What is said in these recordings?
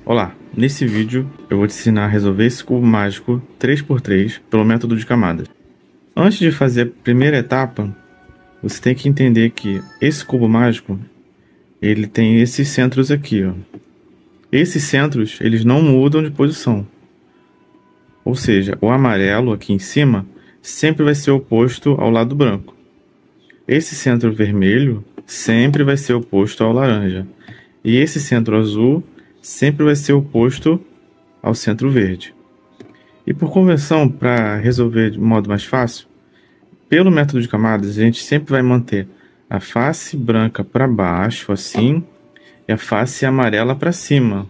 Olá, nesse vídeo eu vou te ensinar a resolver esse cubo mágico 3x3 pelo método de camadas. Antes de fazer a primeira etapa, você tem que entender que esse cubo mágico ele tem esses centros aqui, ó. Esses centros eles não mudam de posição, ou seja, o amarelo aqui em cima sempre vai ser oposto ao lado branco. Esse centro vermelho sempre vai ser oposto ao laranja, e esse centro azul sempre vai ser oposto ao centro verde. E por convenção, para resolver de modo mais fácil, pelo método de camadas, a gente sempre vai manter a face branca para baixo, assim, e a face amarela para cima.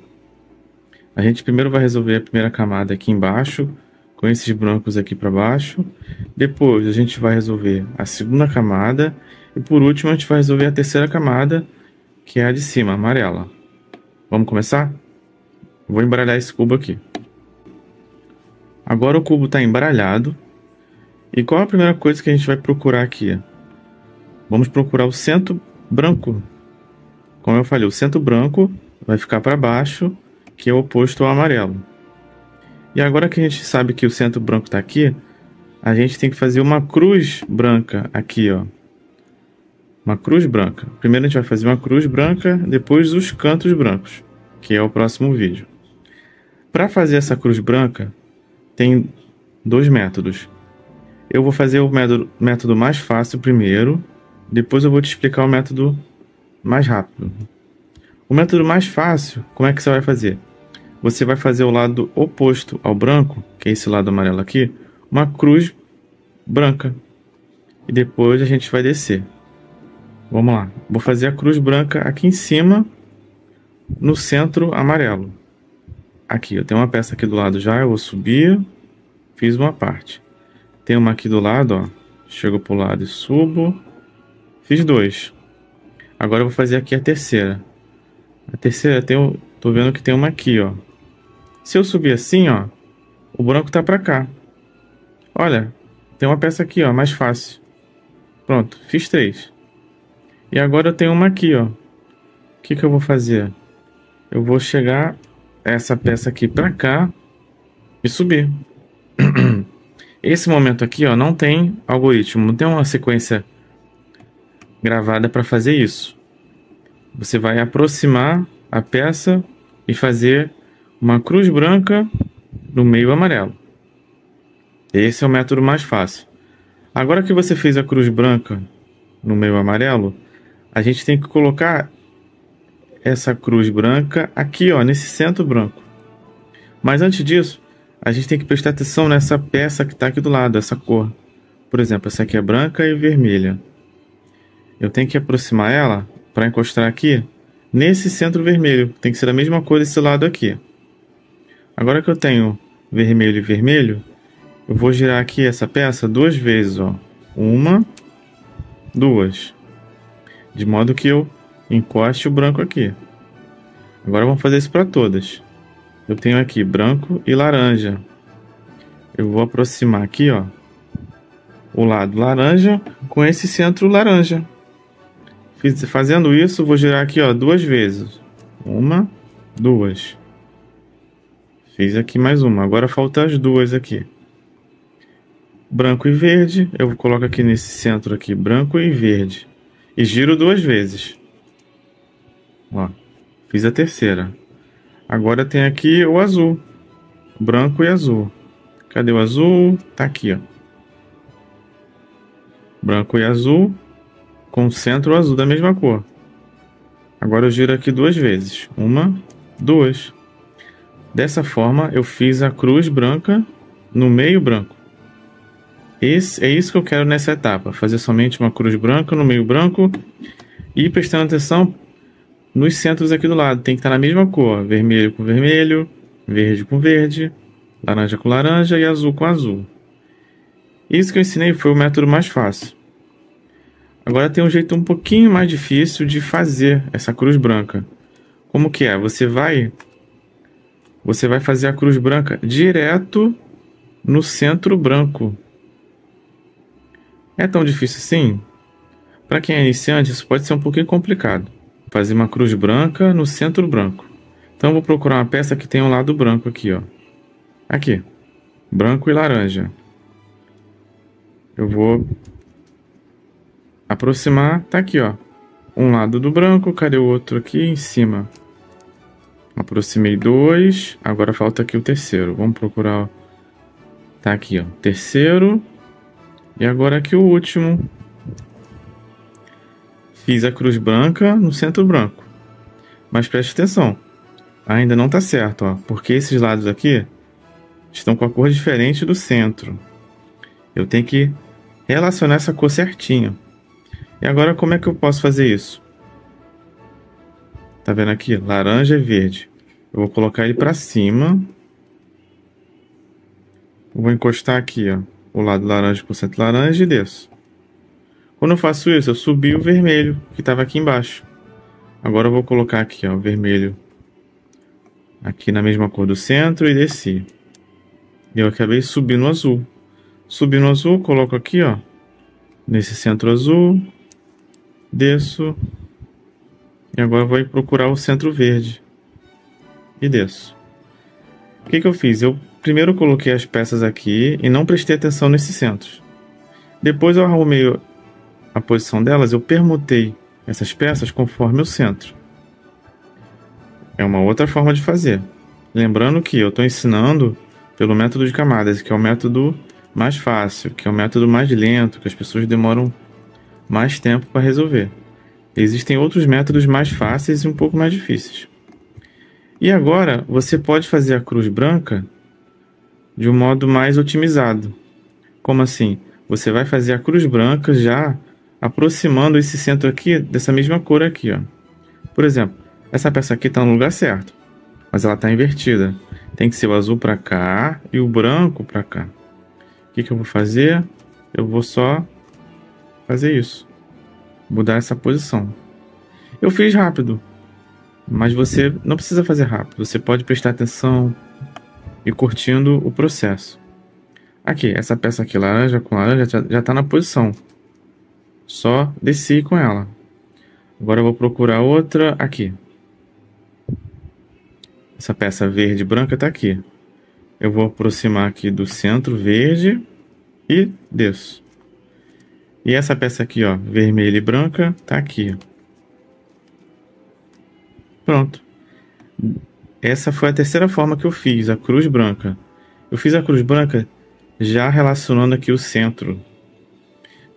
A gente primeiro vai resolver a primeira camada aqui embaixo, com esses brancos aqui para baixo. Depois a gente vai resolver a segunda camada. E por último a gente vai resolver a terceira camada, que é a de cima, amarela. Vamos começar? Vou embaralhar esse cubo aqui. Agora o cubo está embaralhado. E qual é a primeira coisa que a gente vai procurar aqui? Vamos procurar o centro branco. Como eu falei, o centro branco vai ficar para baixo, que é o oposto ao amarelo. E agora que a gente sabe que o centro branco está aqui, a gente tem que fazer uma cruz branca aqui, ó. Uma cruz branca. Primeiro a gente vai fazer uma cruz branca, depois os cantos brancos, que é o próximo vídeo. Para fazer essa cruz branca, tem dois métodos. Eu vou fazer o método mais fácil primeiro, depois eu vou te explicar o método mais rápido. O método mais fácil, como é que você vai fazer? Você vai fazer o lado oposto ao branco, que é esse lado amarelo aqui, uma cruz branca. E depois a gente vai descer. Vamos lá. Vou fazer a cruz branca aqui em cima, no centro amarelo. Aqui, eu tenho uma peça aqui do lado já, eu vou subir, fiz uma parte. Tem uma aqui do lado, ó. Chego pro lado e subo. Fiz dois. Agora eu vou fazer aqui a terceira. A terceira, tô vendo que tem uma aqui, ó. Se eu subir assim, ó, o branco tá pra cá. Olha, tem uma peça aqui, ó, mais fácil. Pronto, fiz três. E agora eu tenho uma aqui, ó. O que eu vou fazer? Eu vou chegar essa peça aqui pra cá e subir. Esse momento aqui, ó, não tem algoritmo, não tem uma sequência gravada para fazer isso. Você vai aproximar a peça e fazer uma cruz branca no meio amarelo. Esse é o método mais fácil. Agora que você fez a cruz branca no meio amarelo, a gente tem que colocar essa cruz branca aqui, ó, nesse centro branco. Mas antes disso, a gente tem que prestar atenção nessa peça que está aqui do lado, essa cor. Por exemplo, essa aqui é branca e vermelha. Eu tenho que aproximar ela para encostar aqui nesse centro vermelho. Tem que ser a mesma cor desse lado aqui. Agora que eu tenho vermelho e vermelho, eu vou girar aqui essa peça duas vezes, ó. Uma, duas. De modo que eu encoste o branco aqui. Agora vamos fazer isso para todas. Eu tenho aqui branco e laranja. Eu vou aproximar aqui, ó, o lado laranja com esse centro laranja. Fazendo isso, vou girar aqui, ó, duas vezes. Uma, duas. Fiz aqui mais uma. Agora faltam as duas aqui. Branco e verde. Eu coloco aqui nesse centro aqui, branco e verde. E giro duas vezes. Ó, fiz a terceira. Agora tem aqui o azul. Branco e azul. Cadê o azul? Tá aqui, ó. Branco e azul com o centro azul da mesma cor. Agora eu giro aqui duas vezes. Uma, duas. Dessa forma eu fiz a cruz branca no meio branco. É isso que eu quero nessa etapa. Fazer somente uma cruz branca no meio branco. E prestando atenção nos centros aqui do lado. Tem que estar na mesma cor. Vermelho com vermelho, verde com verde, laranja com laranja e azul com azul. Isso que eu ensinei foi o método mais fácil. Agora tem um jeito um pouquinho mais difícil de fazer essa cruz branca. Como que é? Você vai fazer a cruz branca direto no centro branco. É tão difícil assim? Para quem é iniciante, isso pode ser um pouquinho complicado. Fazer uma cruz branca no centro branco. Então eu vou procurar uma peça que tem um lado branco aqui, ó. Aqui, branco e laranja. Eu vou aproximar, tá aqui, ó. Um lado do branco, cadê o outro aqui em cima? Aproximei dois, agora falta aqui o terceiro. Vamos procurar, ó. Tá aqui, ó, terceiro. E agora aqui o último. Fiz a cruz branca no centro branco. Mas preste atenção, ainda não tá certo, ó, porque esses lados aqui estão com a cor diferente do centro. Eu tenho que relacionar essa cor certinho. E agora como é que eu posso fazer isso? Tá vendo aqui? Laranja e verde. Eu vou colocar ele para cima. Vou encostar aqui, ó, o lado laranja com o centro laranja e desço. Quando eu faço isso, eu subi o vermelho que estava aqui embaixo. Agora eu vou colocar aqui, ó, o vermelho aqui na mesma cor do centro e desci. E eu acabei subindo o azul. Subi no azul, coloco aqui, ó, nesse centro azul, desço. E agora eu vou procurar o centro verde e desço. O que eu fiz? Eu primeiro coloquei as peças aqui e não prestei atenção nesses centros. Depois eu arrumei a posição delas, eu permutei essas peças conforme o centro. É uma outra forma de fazer. Lembrando que eu estou ensinando pelo método de camadas, que é o método mais fácil, que é o método mais lento, que as pessoas demoram mais tempo para resolver. Existem outros métodos mais fáceis e um pouco mais difíceis. E agora você pode fazer a cruz branca de um modo mais otimizado. Como assim? Você vai fazer a cruz branca já aproximando esse centro aqui dessa mesma cor aqui, ó. Por exemplo, essa peça aqui está no lugar certo, mas ela está invertida. Tem que ser o azul para cá e o branco para cá. O que eu vou fazer? Eu vou só fazer isso. Mudar essa posição. Eu fiz rápido, mas você não precisa fazer rápido. Você pode prestar atenção e curtindo o processo. Aqui, essa peça aqui, laranja com laranja, já está na posição. Só desci com ela. Agora eu vou procurar outra aqui. Essa peça verde e branca está aqui. Eu vou aproximar aqui do centro verde e desço. E essa peça aqui, ó, vermelha e branca, tá aqui. Pronto. Essa foi a terceira forma que eu fiz, a cruz branca. Eu fiz a cruz branca já relacionando aqui o centro.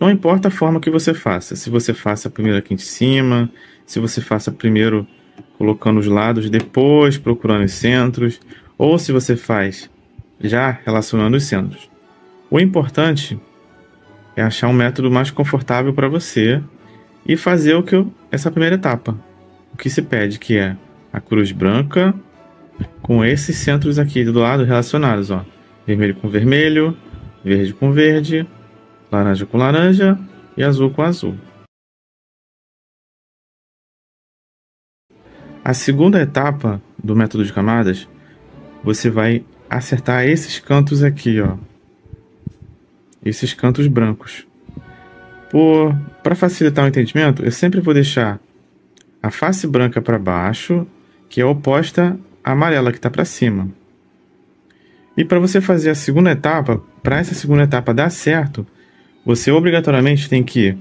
Não importa a forma que você faça. Se você faça primeiro aqui em cima, se você faça primeiro colocando os lados, depois procurando os centros, ou se você faz já relacionando os centros. O importante é achar um método mais confortável para você e fazer essa primeira etapa. O que se pede, que é a cruz branca com esses centros aqui do lado relacionados, ó. Vermelho com vermelho, verde com verde, laranja com laranja e azul com azul. A segunda etapa do método de camadas, você vai acertar esses cantos aqui, ó. Esses cantos brancos. Para facilitar o entendimento, eu sempre vou deixar a face branca para baixo, que é oposta à amarela que está para cima. E para você fazer a segunda etapa, para essa segunda etapa dar certo, você obrigatoriamente tem que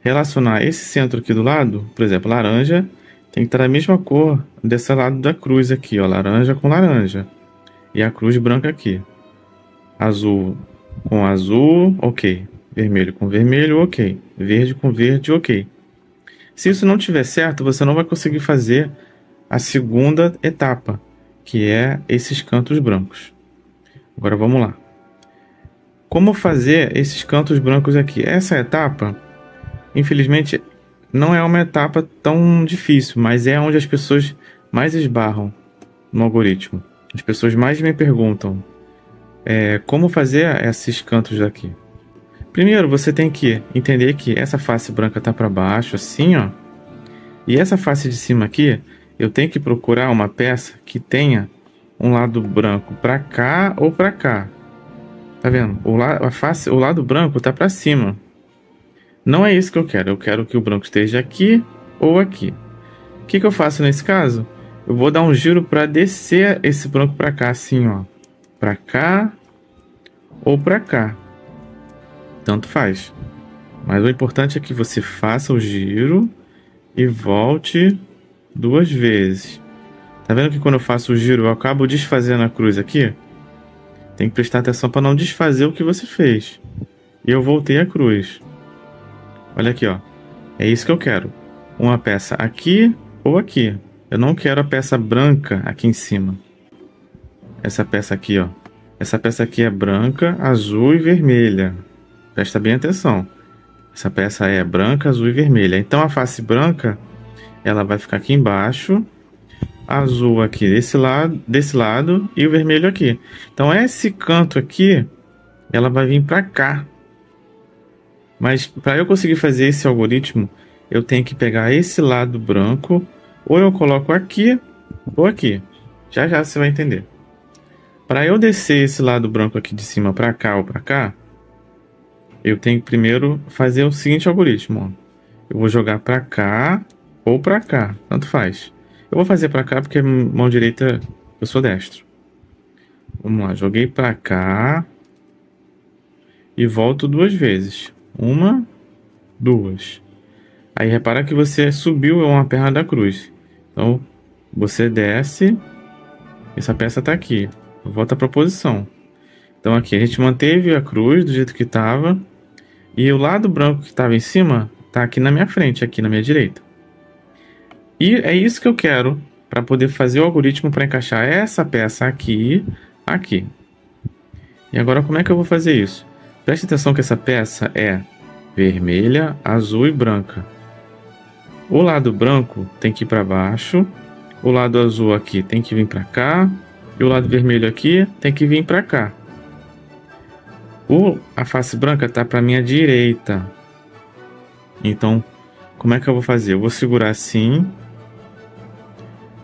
relacionar esse centro aqui do lado, por exemplo, laranja, tem que estar da mesma cor desse lado da cruz aqui, ó, laranja com laranja. E a cruz branca aqui. Azul com azul, ok. Vermelho com vermelho, ok. Verde com verde, ok. Se isso não tiver certo, você não vai conseguir fazer a segunda etapa, que é esses cantos brancos. Agora vamos lá. Como fazer esses cantos brancos aqui? Essa etapa, infelizmente, não é uma etapa tão difícil, mas é onde as pessoas mais esbarram no algoritmo. As pessoas mais me perguntam como fazer esses cantos aqui. Primeiro, você tem que entender que essa face branca está para baixo, assim, ó. E essa face de cima aqui, eu tenho que procurar uma peça que tenha um lado branco para cá ou para cá. Tá vendo? O lado branco está para cima. Não é isso que eu quero. Eu quero que o branco esteja aqui ou aqui. O que eu faço nesse caso? eu vou dar um giro para descer esse branco para cá, assim, ó. Para cá ou para cá. Tanto faz. Mas o importante é que você faça o giro e volte 2 vezes. Tá vendo que quando eu faço o giro eu acabo desfazendo a cruz aqui? Tem que prestar atenção para não desfazer o que você fez. E eu voltei a cruz. Olha aqui, ó. É isso que eu quero. Uma peça aqui ou aqui. Eu não quero a peça branca aqui em cima. Essa peça aqui, ó. Essa peça aqui é branca, azul e vermelha. Presta bem atenção. Essa peça é branca, azul e vermelha. Então a face branca, ela vai ficar aqui embaixo. Azul aqui desse lado e o vermelho aqui. Então esse canto aqui, ela vai vir para cá. Mas para eu conseguir fazer esse algoritmo, eu tenho que pegar esse lado branco, ou eu coloco aqui ou aqui. Já já você vai entender. Para eu descer esse lado branco aqui de cima para cá ou para cá, eu tenho que primeiro fazer o seguinte algoritmo. Ó. Eu vou jogar para cá ou para cá, tanto faz. Eu vou fazer para cá porque mão direita eu sou destro. Vamos lá, joguei para cá e volto 2 vezes. 1, 2. Aí repara que você subiu uma perna da cruz. Então você desce, essa peça está aqui, volta para a posição. Então aqui a gente manteve a cruz do jeito que estava e o lado branco que estava em cima está aqui na minha frente, aqui na minha direita. E é isso que eu quero para poder fazer o algoritmo para encaixar essa peça aqui, aqui. E agora como é que eu vou fazer isso? Preste atenção que essa peça é vermelha, azul e branca. O lado branco tem que ir para baixo, o lado azul aqui tem que vir para cá e o lado vermelho aqui tem que vir para cá. A face branca está para minha direita. Então, como é que eu vou fazer? Eu vou segurar assim.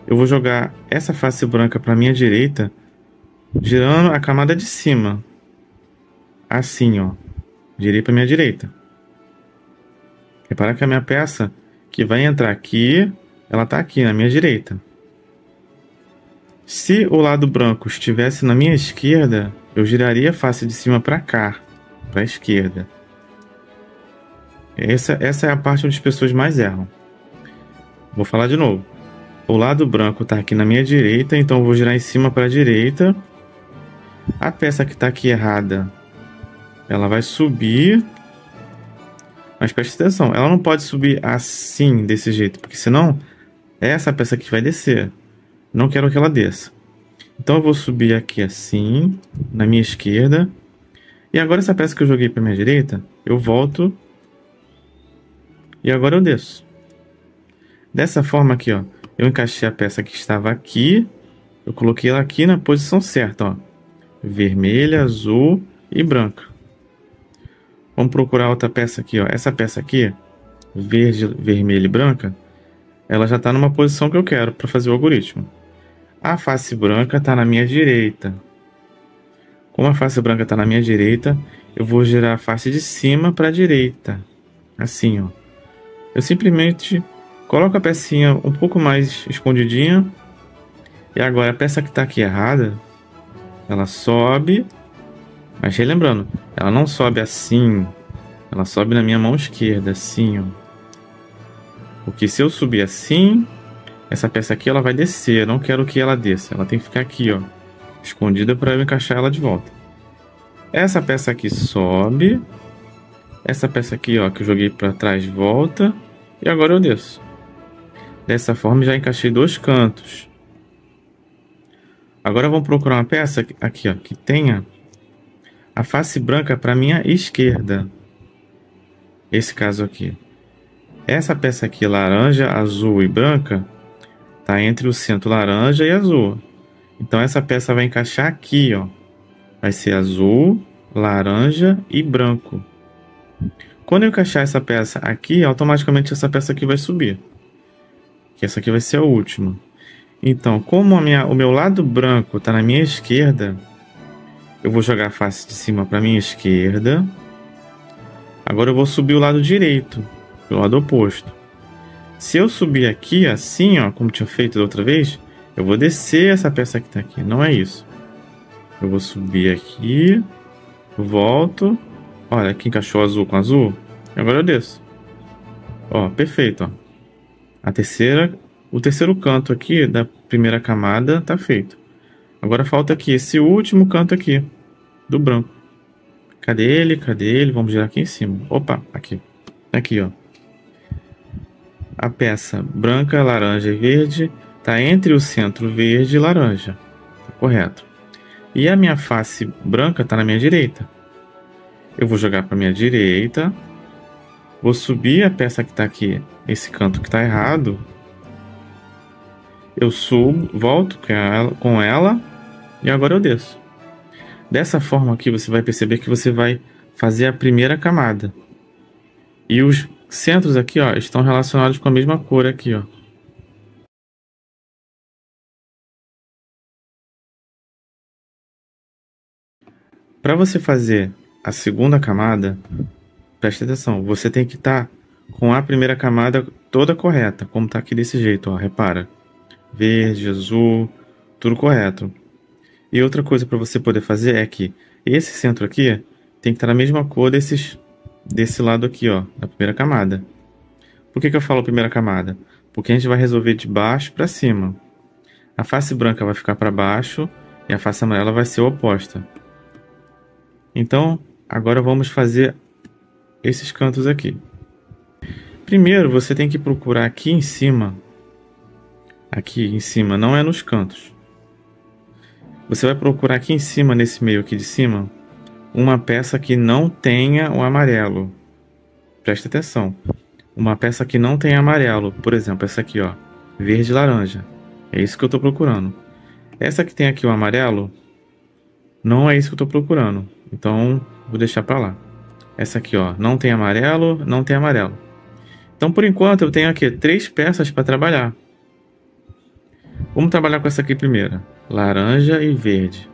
Eu vou jogar essa face branca para minha direita, girando a camada de cima. Assim, ó. Girei para minha direita. Repara que a minha peça que vai entrar aqui, ela está aqui na minha direita. Se o lado branco estivesse na minha esquerda, eu giraria a face de cima para cá, para a esquerda. Essa é a parte onde as pessoas mais erram. Vou falar de novo. O lado branco está aqui na minha direita, então eu vou girar em cima para a direita. A peça que está aqui errada, ela vai subir. Mas preste atenção, ela não pode subir assim, desse jeito, porque senão essa peça aqui vai descer. Não quero que ela desça. Então eu vou subir aqui assim, na minha esquerda. E agora essa peça que eu joguei para minha direita, eu volto. E agora eu desço. Dessa forma aqui, ó. Eu encaixei a peça que estava aqui. Eu coloquei ela aqui na posição certa, ó. Vermelha, azul e branca. Vamos procurar outra peça aqui, ó. Essa peça aqui, verde, vermelha e branca, ela já está numa posição que eu quero para fazer o algoritmo. A face branca está na minha direita. Como a face branca está na minha direita, eu vou girar a face de cima para a direita. Assim, ó. Eu simplesmente coloco a pecinha um pouco mais escondidinha. E agora a peça que está aqui errada, ela sobe. Mas relembrando, ela não sobe assim. Ela sobe na minha mão esquerda, assim, ó. Porque se eu subir assim, essa peça aqui ela vai descer. Eu não quero que ela desça. Ela tem que ficar aqui, ó, escondida para eu encaixar ela de volta. Essa peça aqui sobe. Essa peça aqui, ó, que eu joguei para trás, volta. E agora eu desço. Dessa forma já encaixei 2 cantos. Agora vamos procurar uma peça aqui, ó, que tenha a face branca para minha esquerda. Esse caso aqui. Essa peça aqui, laranja, azul e branca, tá entre o centro laranja e azul. Então essa peça vai encaixar aqui, ó. Vai ser azul, laranja e branco. Quando eu encaixar essa peça aqui, automaticamente essa peça aqui vai subir. Que essa aqui vai ser a última. Então, como o meu lado branco está na minha esquerda, eu vou jogar a face de cima para minha esquerda. Agora eu vou subir o lado direito, o lado oposto. Se eu subir aqui assim, ó, como tinha feito da outra vez, Eu vou descer essa peça que tá aqui. Não é isso. Eu vou subir aqui. Volto. Olha, aqui encaixou azul com azul. Agora eu desço. Ó, perfeito, ó. O terceiro canto aqui da primeira camada tá feito. Agora falta aqui esse último canto aqui do branco. Cadê ele? Cadê ele? Vamos girar aqui em cima. Opa, aqui. Aqui, ó. A peça branca, laranja e verde tá entre o centro verde e laranja. Tá correto. E a minha face branca tá na minha direita. Eu vou jogar para minha direita. Vou subir a peça que tá aqui, esse canto que tá errado. Eu subo, volto com ela e agora eu desço. Dessa forma aqui você vai perceber que você vai fazer a primeira camada. E os centros aqui, ó, estão relacionados com a mesma cor aqui, ó. Para você fazer a segunda camada, preste atenção, você tem que estar com a primeira camada toda correta, como tá aqui desse jeito, ó, repara. Verde, azul, tudo correto. E outra coisa para você poder fazer é que esse centro aqui tem que estar na mesma cor desse lado aqui, ó, da primeira camada. Por que eu falo primeira camada? Porque a gente vai resolver de baixo para cima. A face branca vai ficar para baixo e a face amarela vai ser oposta. Então, agora vamos fazer esses cantos aqui. Primeiro, você tem que procurar aqui em cima. Aqui em cima, não é nos cantos. Você vai procurar aqui em cima, nesse meio aqui de cima, uma peça que não tenha o amarelo. Presta atenção. Uma peça que não tenha amarelo. Por exemplo, essa aqui, ó. Verde e laranja. É isso que eu estou procurando. Essa que tem aqui o amarelo, não é isso que eu estou procurando. Então, vou deixar para lá. Essa aqui, ó. Não tem amarelo, não tem amarelo. Então, por enquanto, eu tenho aqui 3 peças para trabalhar. Vamos trabalhar com essa aqui primeiro. Laranja e verde.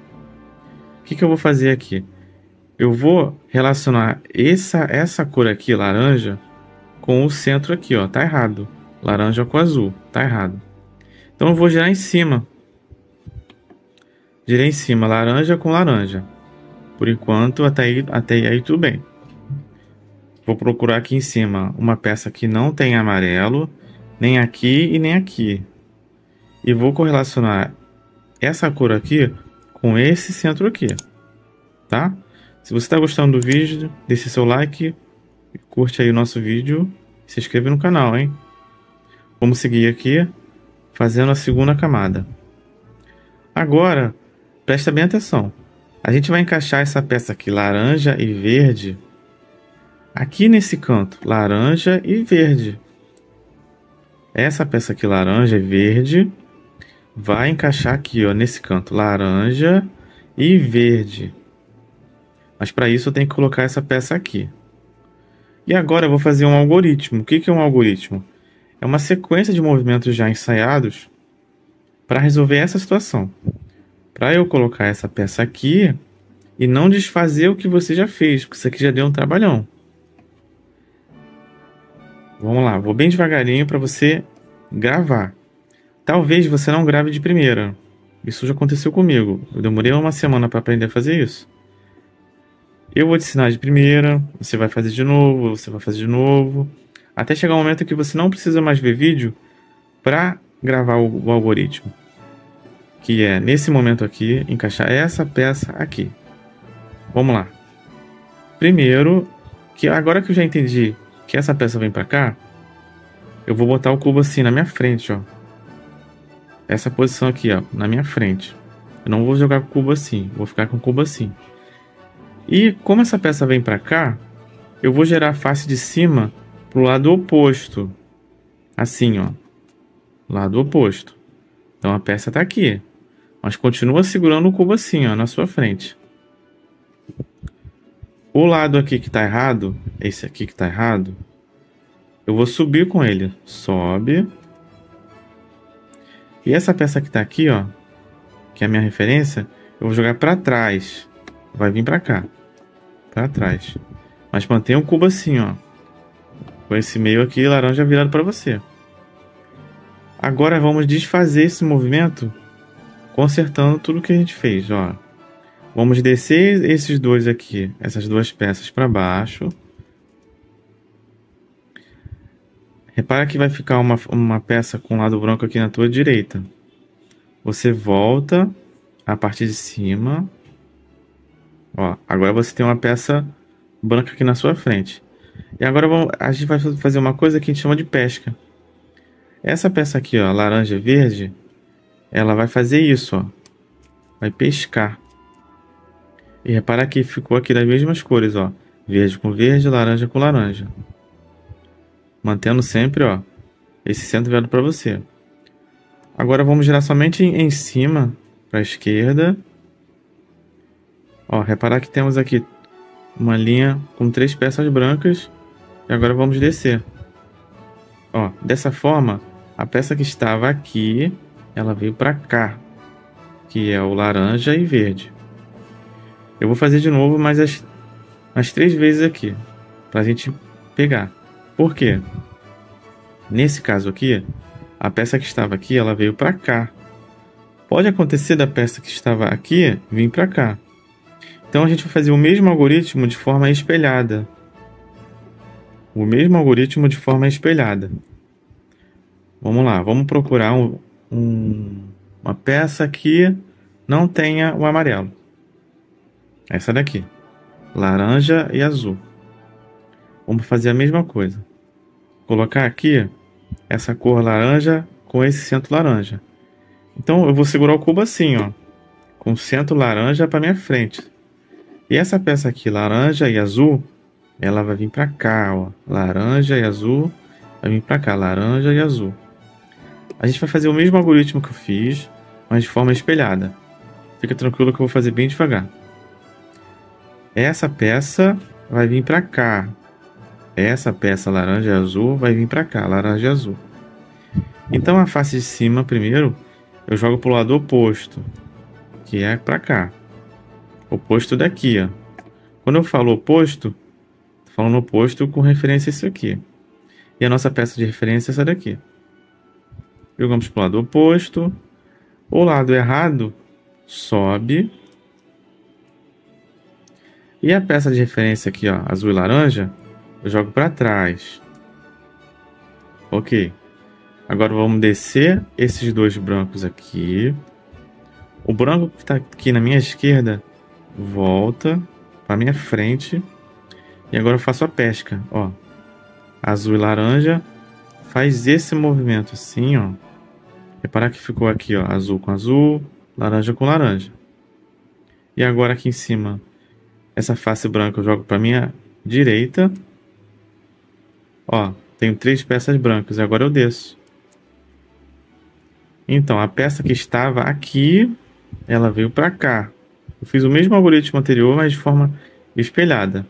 O que eu vou fazer aqui? Eu vou relacionar essa cor aqui, laranja, com o centro aqui, ó. Tá errado. Laranja com azul. Tá errado. Então eu vou girar em cima. Girei em cima, laranja com laranja. Por enquanto, até aí tudo bem. Vou procurar aqui em cima uma peça que não tem amarelo, nem aqui e nem aqui. E vou correlacionar essa cor aqui com esse centro aqui, tá? Se você está gostando do vídeo, deixe seu like, curte aí o nosso vídeo e se inscreva no canal, hein? Vamos seguir aqui fazendo a segunda camada. Agora, presta bem atenção. A gente vai encaixar essa peça aqui, laranja e verde, aqui nesse canto, laranja e verde. Essa peça aqui, laranja e verde, vai encaixar aqui, ó, nesse canto, laranja e verde. Mas para isso eu tenho que colocar essa peça aqui. E agora eu vou fazer um algoritmo. O que é um algoritmo? É uma sequência de movimentos já ensaiados para resolver essa situação. Para eu colocar essa peça aqui e não desfazer o que você já fez, porque isso aqui já deu um trabalhão. Vamos lá, vou bem devagarinho para você gravar. Talvez você não grave de primeira. Isso já aconteceu comigo. Eu demorei uma semana para aprender a fazer isso. Eu vou te ensinar de primeira, você vai fazer de novo, você vai fazer de novo, até chegar um momento que você não precisa mais ver vídeo para gravar o algoritmo. Que é, nesse momento aqui, encaixar essa peça aqui. Vamos lá. Primeiro, agora que eu já entendi que essa peça vem para cá, eu vou botar o cubo assim na minha frente, ó. Essa posição aqui, ó, na minha frente. Eu não vou jogar com o cubo assim, vou ficar com o cubo assim. E como essa peça vem para cá, eu vou gerar a face de cima pro lado oposto. Assim, ó. Lado oposto. Então a peça tá aqui. Mas continua segurando o cubo assim, ó, na sua frente. O lado aqui que tá errado, esse aqui que tá errado, eu vou subir com ele. Sobe. E essa peça que tá aqui, ó, que é a minha referência, eu vou jogar para trás. Vai vir para cá. Para trás. Mas mantenha o cubo assim, ó. Com esse meio aqui laranja virado para você. Agora vamos desfazer esse movimento consertando tudo que a gente fez, ó. Vamos descer esses dois aqui, essas duas peças para baixo. Repara que vai ficar uma peça com o lado branco aqui na tua direita. Você volta a partir de cima. Ó, agora você tem uma peça branca aqui na sua frente. E agora a gente vai fazer uma coisa que a gente chama de pesca. Essa peça aqui, ó, laranja e verde, ela vai fazer isso, ó. Vai pescar. E repara que ficou aqui das mesmas cores, ó. Verde com verde, laranja com laranja. Mantendo sempre, ó, esse centro virado para você. Agora vamos girar somente em cima, para a esquerda. Ó, reparar que temos aqui uma linha com 3 peças brancas. E agora vamos descer. Ó, dessa forma, a peça que estava aqui, ela veio para cá, que é o laranja e verde. Eu vou fazer de novo mais as 3 vezes aqui, para a gente pegar. Por quê? Nesse caso aqui, a peça que estava aqui, ela veio para cá. Pode acontecer da peça que estava aqui vir para cá. Então a gente vai fazer o mesmo algoritmo de forma espelhada. O mesmo algoritmo de forma espelhada. Vamos lá, vamos procurar uma peça que não tenha o amarelo. Essa daqui, laranja e azul. Vamos fazer a mesma coisa. Colocar aqui essa cor laranja com esse centro laranja. Então eu vou segurar o cubo assim, ó, com o centro laranja para minha frente. E essa peça aqui, laranja e azul, ela vai vir para cá, ó, laranja e azul, vai vir para cá, laranja e azul. A gente vai fazer o mesmo algoritmo que eu fiz, mas de forma espelhada. Fica tranquilo que eu vou fazer bem devagar. Essa peça vai vir para cá. Essa peça laranja e azul vai vir para cá, laranja e azul. Então a face de cima, primeiro, eu jogo para o lado oposto, que é para cá. Oposto daqui, ó. Quando eu falo oposto, tô falando oposto com referência a isso aqui. E a nossa peça de referência é essa daqui. Jogamos para o lado oposto. O lado errado sobe. E a peça de referência aqui, ó, azul e laranja, eu jogo para trás. Ok. Agora vamos descer esses 2 brancos aqui. O branco que está aqui na minha esquerda volta para minha frente. E agora eu faço a pesca, ó. Azul e laranja faz esse movimento assim, ó. Reparar que ficou aqui, ó, azul com azul, laranja com laranja. E agora aqui em cima, essa face branca eu jogo para minha direita. Ó, tenho 3 peças brancas e agora eu desço. Então, a peça que estava aqui, ela veio para cá. Eu fiz o mesmo algoritmo anterior, mas de forma espelhada.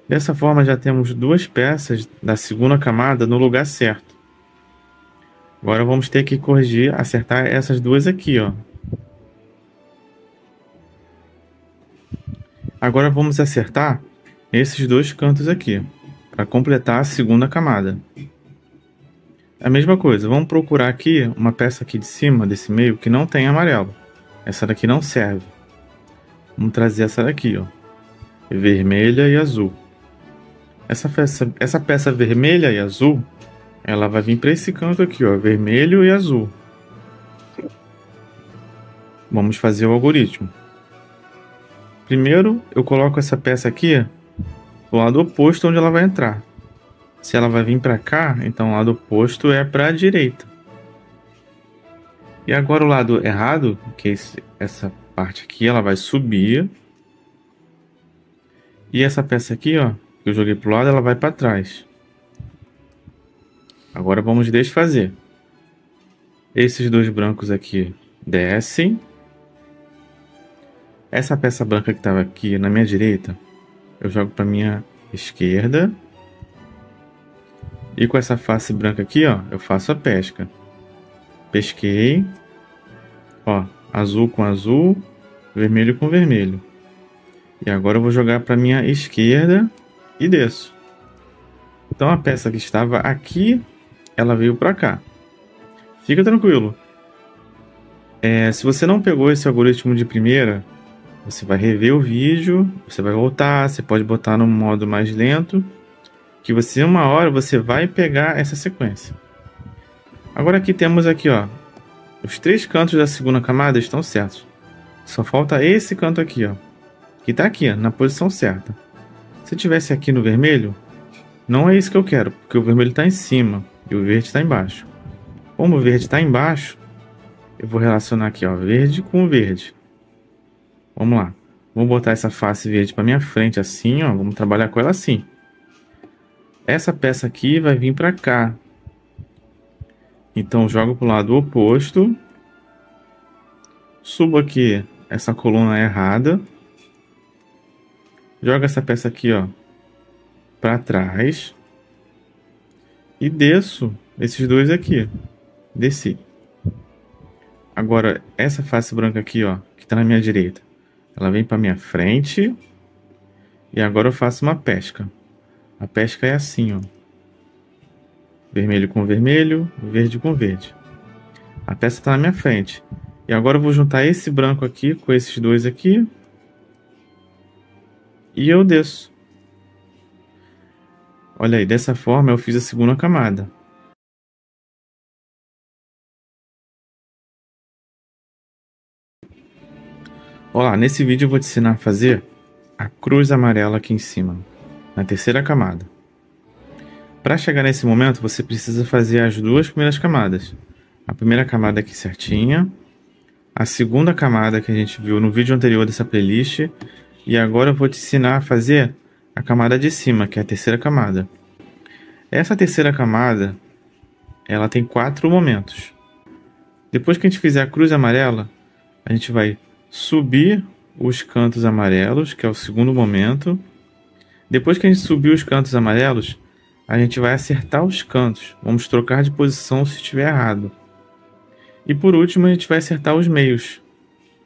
Dessa forma, já temos 2 peças da segunda camada no lugar certo. Agora vamos ter que corrigir, acertar essas 2 aqui, ó. Agora vamos acertar esses 2 cantos aqui, para completar a segunda camada. A mesma coisa, vamos procurar aqui uma peça aqui de cima, desse meio, que não tem amarelo. Essa daqui não serve. Vamos trazer essa daqui, ó. Vermelha e azul. Essa peça vermelha e azul, ela vai vir para esse canto aqui, ó, vermelho e azul. Vamos fazer o algoritmo. Primeiro, eu coloco essa peça aqui do lado oposto onde ela vai entrar. Se ela vai vir para cá, então o lado oposto é para a direita. E agora o lado errado, que é essa parte aqui, ela vai subir. E essa peça aqui, ó, que eu joguei pro lado, ela vai para trás. Agora vamos desfazer. Esses 2 brancos aqui descem. Essa peça branca que estava aqui na minha direita, eu jogo para minha esquerda. E com essa face branca aqui, ó, eu faço a pesca. Pesquei. Ó, azul com azul, vermelho com vermelho. E agora eu vou jogar para minha esquerda e desço. Então a peça que estava aqui, ela veio para cá. Fica tranquilo. Se você não pegou esse algoritmo de primeira, você vai rever o vídeo, você vai voltar, você pode botar no modo mais lento, que você, uma hora, você vai pegar essa sequência. Agora aqui temos aqui, ó, os 3 cantos da segunda camada estão certos. Só falta esse canto aqui, ó, que tá aqui, ó, na posição certa. Se tivesse aqui no vermelho, não é isso que eu quero, porque o vermelho está em cima e o verde está embaixo. Como o verde está embaixo, eu vou relacionar aqui, ó, verde com verde. Vamos lá. Vou botar essa face verde para minha frente assim, ó. Vamos trabalhar com ela assim. Essa peça aqui vai vir para cá. Então jogo para o lado oposto. Subo aqui essa coluna errada. Jogo essa peça aqui, ó, para trás. E desço esses dois aqui. Desci. Agora essa face branca aqui, ó, que está na minha direita, ela vem para minha frente. E agora eu faço uma pesca. A pesca é assim, ó. Vermelho com vermelho, verde com verde. A peça está na minha frente. E agora eu vou juntar esse branco aqui com esses dois aqui. E eu desço. Olha aí, dessa forma eu fiz a segunda camada. Olá, nesse vídeo eu vou te ensinar a fazer a cruz amarela aqui em cima, na terceira camada. Para chegar nesse momento, você precisa fazer as 2 primeiras camadas. A primeira camada aqui certinha, a segunda camada que a gente viu no vídeo anterior dessa playlist, e agora eu vou te ensinar a fazer a camada de cima, que é a terceira camada. Essa terceira camada, ela tem 4 momentos. Depois que a gente fizer a cruz amarela, a gente vai subir os cantos amarelos, que é o segundo momento. Depois que a gente subir os cantos amarelos, a gente vai acertar os cantos. Vamos trocar de posição se estiver errado. E por último, a gente vai acertar os meios,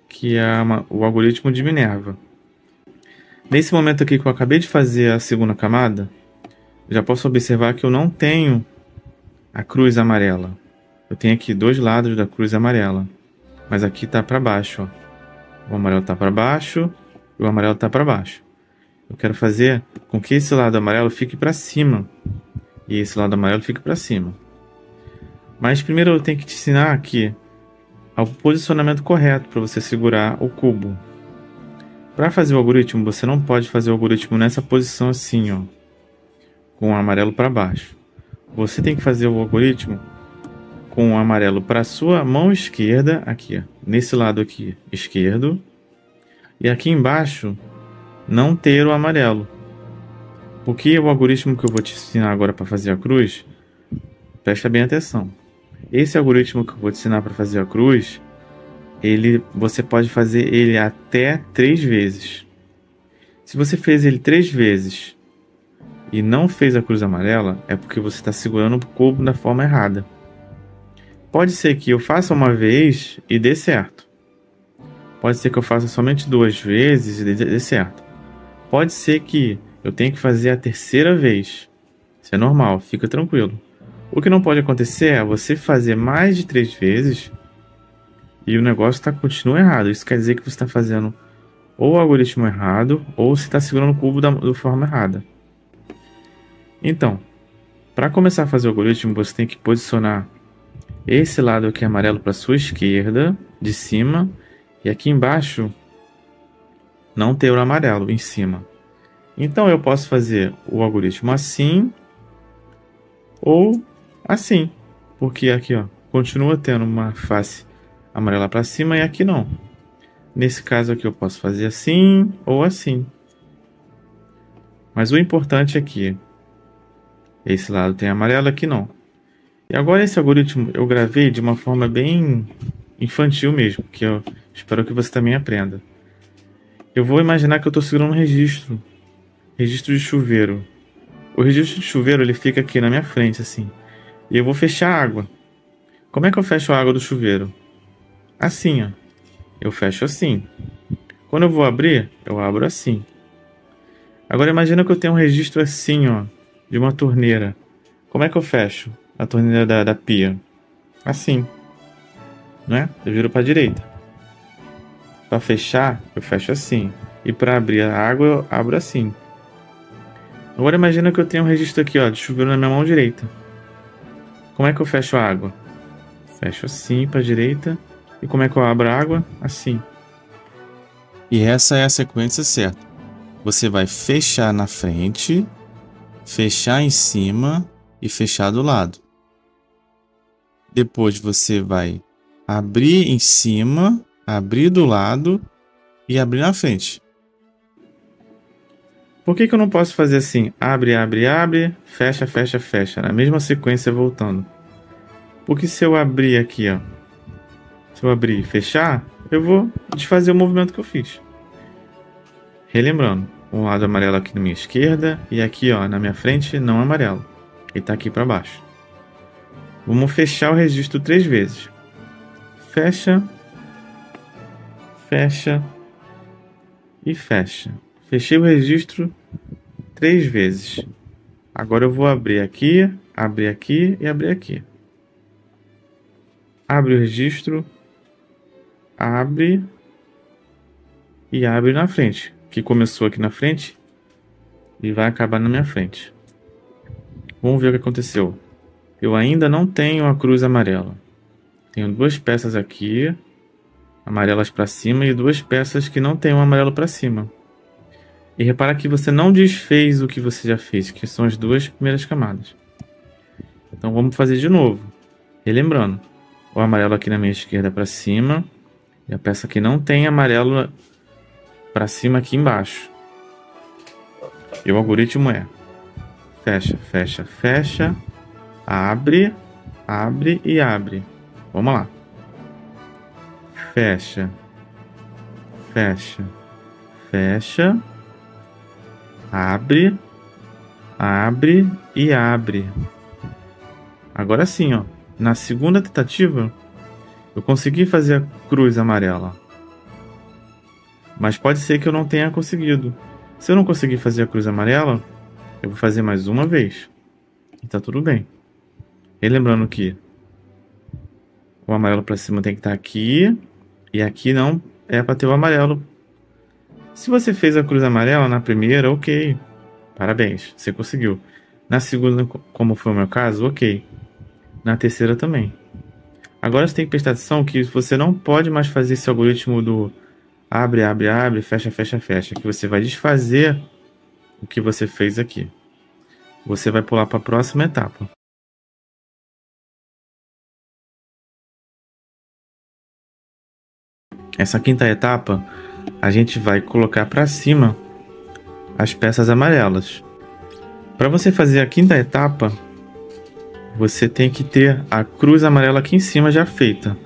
que é o algoritmo de Minerva. Nesse momento aqui que eu acabei de fazer a segunda camada, já posso observar que eu não tenho a cruz amarela. Eu tenho aqui 2 lados da cruz amarela, mas aqui está para baixo, ó. O amarelo está para baixo e o amarelo está para baixo. Eu quero fazer com que esse lado amarelo fique para cima e esse lado amarelo fique para cima. Mas primeiro eu tenho que te ensinar aqui o posicionamento correto para você segurar o cubo. Para fazer o algoritmo, você não pode fazer o algoritmo nessa posição assim, ó, com o amarelo para baixo. Você tem que fazer o algoritmo com o amarelo para a sua mão esquerda, aqui, ó, nesse lado aqui esquerdo, e aqui embaixo não ter o amarelo. Porque o algoritmo que eu vou te ensinar agora para fazer a cruz, presta bem atenção. Esse algoritmo que eu vou te ensinar para fazer a cruz, você pode fazer ele até 3 vezes. Se você fez ele 3 vezes e não fez a cruz amarela, é porque você está segurando o cubo da forma errada. Pode ser que eu faça uma vez e dê certo. Pode ser que eu faça somente 2 vezes e dê certo. Pode ser que eu tenha que fazer a terceira vez. Isso é normal, fica tranquilo. O que não pode acontecer é você fazer mais de 3 vezes e o negócio continua errado. Isso quer dizer que você está fazendo ou o algoritmo errado ou você está segurando o cubo da forma errada. Então, para começar a fazer o algoritmo, você tem que posicionar esse lado aqui amarelo para a sua esquerda, de cima, e aqui embaixo não ter o amarelo em cima. Então eu posso fazer o algoritmo assim ou assim, porque aqui, ó, continua tendo uma face amarela para cima e aqui não. Nesse caso aqui eu posso fazer assim ou assim. Mas o importante aqui, esse lado tem amarelo, aqui não. E agora esse algoritmo eu gravei de uma forma bem infantil mesmo, que eu espero que você também aprenda. Eu vou imaginar que eu estou segurando um registro de chuveiro. O registro de chuveiro ele fica aqui na minha frente assim. E eu vou fechar a água. Como é que eu fecho a água do chuveiro? Assim, ó. Eu fecho assim. Quando eu vou abrir, eu abro assim. Agora imagina que eu tenho um registro assim, ó, de uma torneira. Como é que eu fecho a torneira da pia? assim, né? Eu viro para a direita. Para fechar, eu fecho assim. E para abrir a água, eu abro assim. Agora imagina que eu tenho um registro aqui, ó, de chuveiro na minha mão direita. Como é que eu fecho a água? Fecho assim para a direita. E como é que eu abro a água? Assim. E essa é a sequência certa. Você vai fechar na frente, fechar em cima e fechar do lado. Depois você vai abrir em cima, abrir do lado e abrir na frente. Por que eu não posso fazer assim? Abre, abre, abre, fecha, fecha, fecha. Na mesma sequência voltando. Porque se eu abrir aqui, ó. Se eu abrir e fechar, eu vou desfazer o movimento que eu fiz. Relembrando, um lado amarelo aqui na minha esquerda e aqui, ó, na minha frente, não amarelo. Ele tá aqui para baixo. Vamos fechar o registro 3 vezes. Fecha, fecha e fecha. Fechei o registro 3 vezes. Agora eu vou abrir aqui e abrir aqui. Abre o registro, abre e abre na frente, que começou aqui na frente e vai acabar na minha frente. Vamos ver o que aconteceu. Eu ainda não tenho a cruz amarela. Tenho 2 peças aqui, amarelas para cima, e 2 peças que não tem um amarelo para cima. E repara que você não desfez o que você já fez, que são as 2 primeiras camadas. Então vamos fazer de novo. Relembrando, o amarelo aqui na minha esquerda para cima, e a peça que não tem amarelo para cima aqui embaixo. E o algoritmo é: fecha, fecha, fecha, abre, abre e abre. Vamos lá. Fecha, fecha, fecha, abre, abre e abre. Agora sim, ó. Na segunda tentativa, eu consegui fazer a cruz amarela. Mas pode ser que eu não tenha conseguido. Se eu não conseguir fazer a cruz amarela, eu vou fazer mais uma vez. E tá tudo bem. E lembrando que o amarelo para cima tem que estar aqui. E aqui não é para ter o amarelo. Se você fez a cruz amarela na primeira, ok. Parabéns, você conseguiu. Na segunda, como foi o meu caso, ok. Na terceira também. Agora você tem que prestar atenção que você não pode mais fazer esse algoritmo do abre, abre, abre, fecha, fecha, fecha. Que você vai desfazer o que você fez aqui. Você vai pular para a próxima etapa. Essa quinta etapa, a gente vai colocar para cima as peças amarelas. Para você fazer a quinta etapa, você tem que ter a cruz amarela aqui em cima já feita.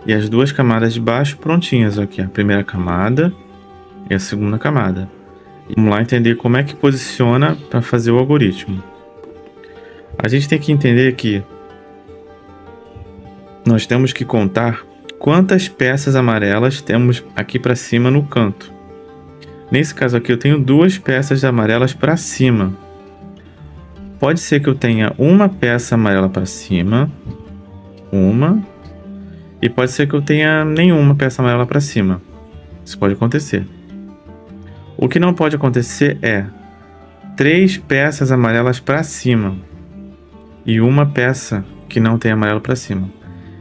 E as 2 camadas de baixo prontinhas aqui. A primeira camada e a segunda camada. E vamos lá entender como é que posiciona para fazer o algoritmo. A gente tem que entender que nós temos que contar quantas peças amarelas temos aqui para cima no canto. Nesse caso aqui eu tenho 2 peças amarelas para cima. Pode ser que eu tenha uma peça amarela para cima, e pode ser que eu tenha nenhuma peça amarela para cima. Isso pode acontecer. O que não pode acontecer é 3 peças amarelas para cima e uma peça que não tem amarelo para cima.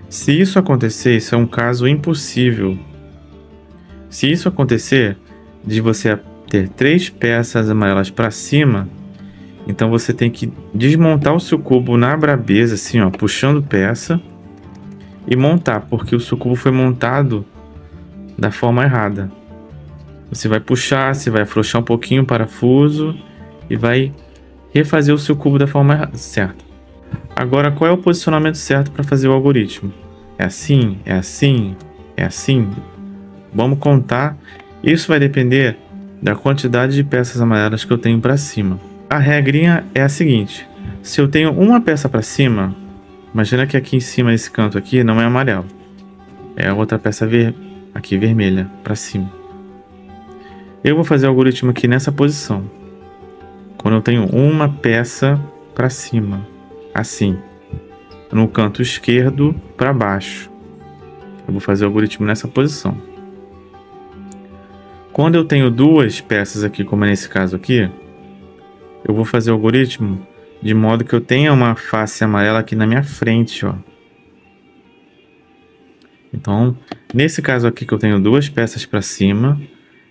Se isso acontecer, isso é um caso impossível. Se isso acontecer, de você ter 3 peças amarelas para cima, então você tem que desmontar o seu cubo na brabeza, assim, ó, puxando peça e montar, porque o seu cubo foi montado da forma errada. Você vai puxar, você vai afrouxar um pouquinho o parafuso e vai refazer o seu cubo da forma certa. Agora, qual é o posicionamento certo para fazer o algoritmo? É assim? É assim? É assim? Vamos contar. Isso vai depender da quantidade de peças amarelas que eu tenho para cima. A regrinha é a seguinte: se eu tenho uma peça para cima, imagina que aqui em cima, esse canto aqui, não é amarelo. É a outra peça aqui vermelha, para cima. Eu vou fazer o algoritmo aqui nessa posição. Quando eu tenho uma peça para cima, assim. no canto esquerdo para baixo. Eu vou fazer o algoritmo nessa posição. Quando eu tenho duas peças aqui, como é nesse caso aqui, eu vou fazer o algoritmo de modo que eu tenha uma face amarela aqui na minha frente, ó. Então, nesse caso aqui que eu tenho duas peças para cima,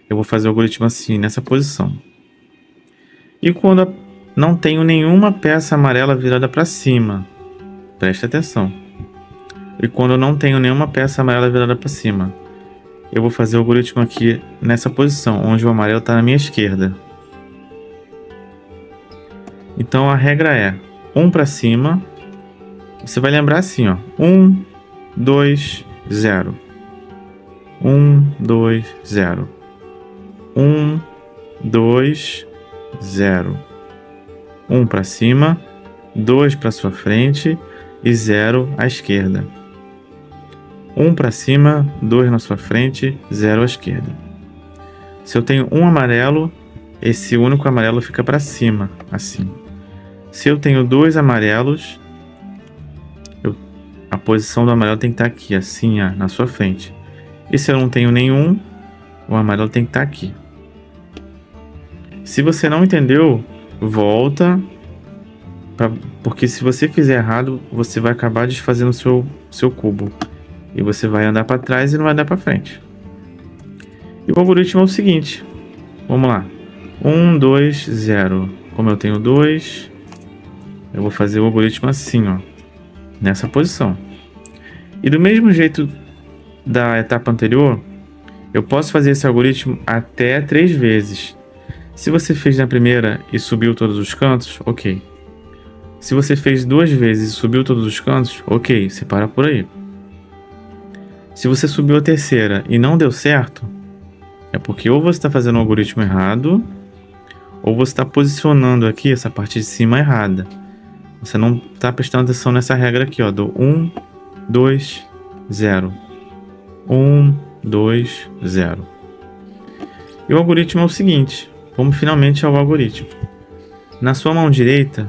eu vou fazer o algoritmo assim, nessa posição. E quando não tenho nenhuma peça amarela virada para cima, preste atenção. E quando eu não tenho nenhuma peça amarela virada para cima, eu vou fazer o algoritmo aqui nessa posição, onde o amarelo está na minha esquerda. Então a regra é 1 para cima. Você vai lembrar assim, ó, 1, 2, 0. 1, 2, 0. 1, 2, 0. 1 para cima, 2 para sua frente e 0 à esquerda. 1 para cima, 2 na sua frente, 0 à esquerda. Se eu tenho um amarelo, esse único amarelo fica para cima, assim. Se eu tenho dois amarelos, a posição do amarelo tem que estar aqui, assim, ó, na sua frente. E se eu não tenho nenhum, o amarelo tem que estar aqui. Se você não entendeu, volta, porque se você fizer errado, você vai acabar desfazendo o seu cubo. E você vai andar para trás e não vai andar para frente. E o algoritmo é o seguinte. Vamos lá. 1, 2, 0. Como eu tenho 2, eu vou fazer o algoritmo assim, ó, nessa posição. E do mesmo jeito da etapa anterior, eu posso fazer esse algoritmo até 3 vezes. Se você fez na primeira e subiu todos os cantos, ok. Se você fez 2 vezes e subiu todos os cantos, ok, você para por aí. Se você subiu a terceira e não deu certo, é porque ou você está fazendo o algoritmo errado, ou você está posicionando aqui essa parte de cima errada. Você não está prestando atenção nessa regra aqui, ó, do 1, 2, 0. 1, 2, 0. E o algoritmo é o seguinte. Vamos finalmente ao algoritmo. Na sua mão direita,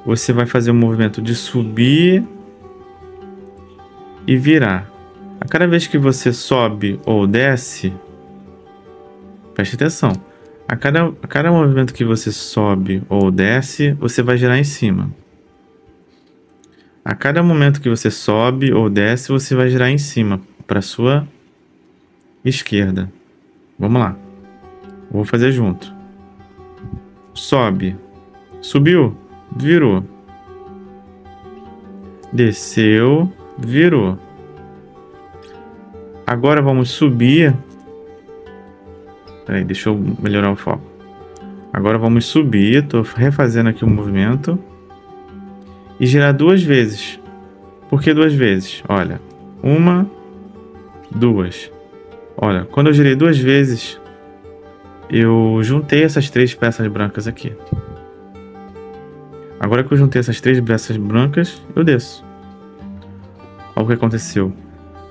você vai fazer o movimento de subir e virar. A cada vez que você sobe ou desce, preste atenção. A cada movimento que você sobe ou desce, você vai girar em cima. A cada momento que você sobe ou desce, você vai girar em cima, para a sua esquerda. Vamos lá. Vou fazer junto. Sobe. Subiu. Virou. Desceu. Virou. Agora vamos subir. Peraí, deixa eu melhorar o foco. Agora vamos subir. Estou refazendo aqui o movimento. E girar 2 vezes. Por que 2 vezes? Olha. 1, 2. Olha, quando eu girei 2 vezes, eu juntei essas 3 peças brancas aqui. Agora que eu juntei essas 3 peças brancas, eu desço. Olha o que aconteceu.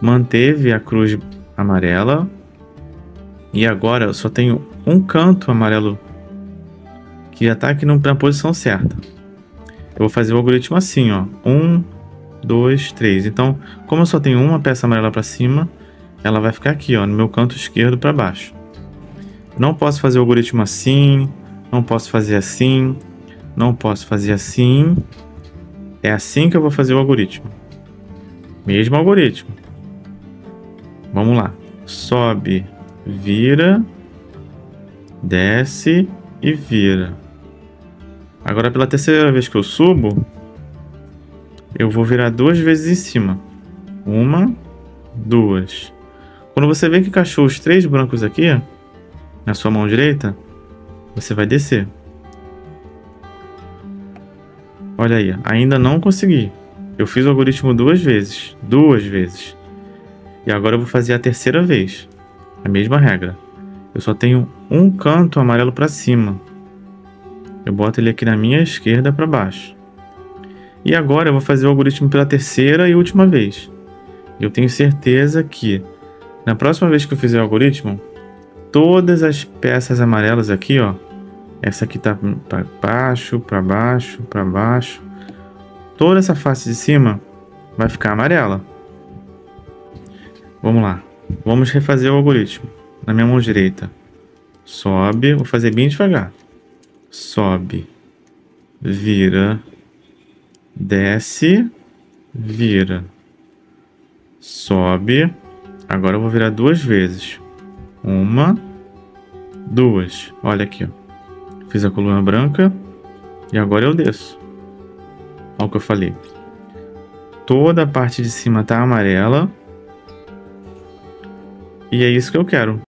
Manteve a cruz amarela. E agora eu só tenho um canto amarelo que já está aqui na posição certa. Eu vou fazer o algoritmo assim, ó. 1, 2, 3. Então, como eu só tenho uma peça amarela para cima, ela vai ficar aqui, ó, no meu canto esquerdo para baixo. Não posso fazer o algoritmo assim, não posso fazer assim, não posso fazer assim. É assim que eu vou fazer o algoritmo. Mesmo algoritmo. Vamos lá. Sobe, vira, desce e vira. Agora, pela terceira vez que eu subo, eu vou virar 2 vezes em cima. 1, 2. Quando você vê que encaixou os 3 brancos aqui, na sua mão direita, você vai descer. Olha aí, ainda não consegui. Eu fiz o algoritmo 2 vezes. 2 vezes. E agora eu vou fazer a terceira vez. A mesma regra. Eu só tenho um canto amarelo para cima. Eu boto ele aqui na minha esquerda para baixo. E agora eu vou fazer o algoritmo pela terceira e última vez. Eu tenho certeza que na próxima vez que eu fizer o algoritmo, todas as peças amarelas aqui, ó, essa aqui tá para baixo, para baixo, para baixo, Toda essa face de cima vai ficar amarela. Vamos lá. Vamos refazer o algoritmo. Na minha mão direita. Sobe. Vou fazer bem devagar. Sobe. Vira. Desce. Vira. Sobe. Agora eu vou virar 2 vezes. 1, 2. Olha aqui, ó. Fiz a coluna branca. E agora eu desço. Olha o que eu falei. Toda a parte de cima tá amarela. E é isso que eu quero.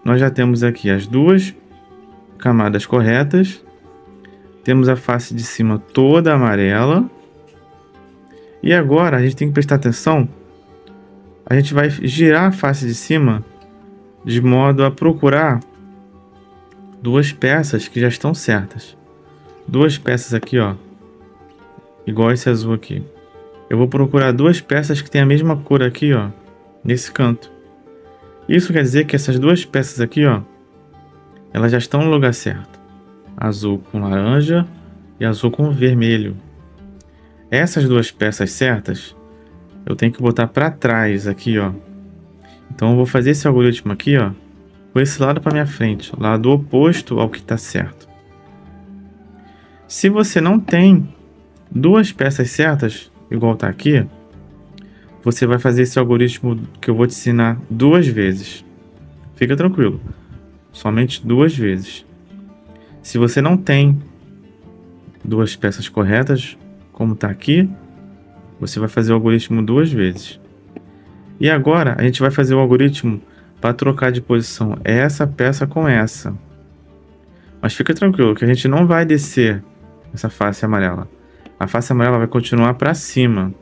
Nós já temos aqui as 2 camadas corretas. Temos a face de cima toda amarela. E agora a gente tem que prestar atenção. A gente vai girar a face de cima de modo a procurar 2 peças que já estão certas. 2 peças aqui, ó. Igual esse azul aqui. Eu vou procurar 2 peças que tem a mesma cor aqui, ó. Nesse canto. Isso quer dizer que essas 2 peças aqui, ó. Elas já estão no lugar certo. Azul com laranja e azul com vermelho. Essas 2 peças certas, eu tenho que botar para trás aqui, ó. Então eu vou fazer esse algoritmo aqui, ó, com esse lado para minha frente, lado oposto ao que está certo. Se você não tem 2 peças certas, igual tá aqui, você vai fazer esse algoritmo que eu vou te ensinar 2 vezes. Fica tranquilo, somente 2 vezes. Se você não tem 2 peças corretas, como tá aqui, você vai fazer o algoritmo 2 vezes. E agora a gente vai fazer o algoritmo para trocar de posição essa peça com essa. Mas fica tranquilo que a gente não vai descer essa face amarela. A face amarela vai continuar para cima.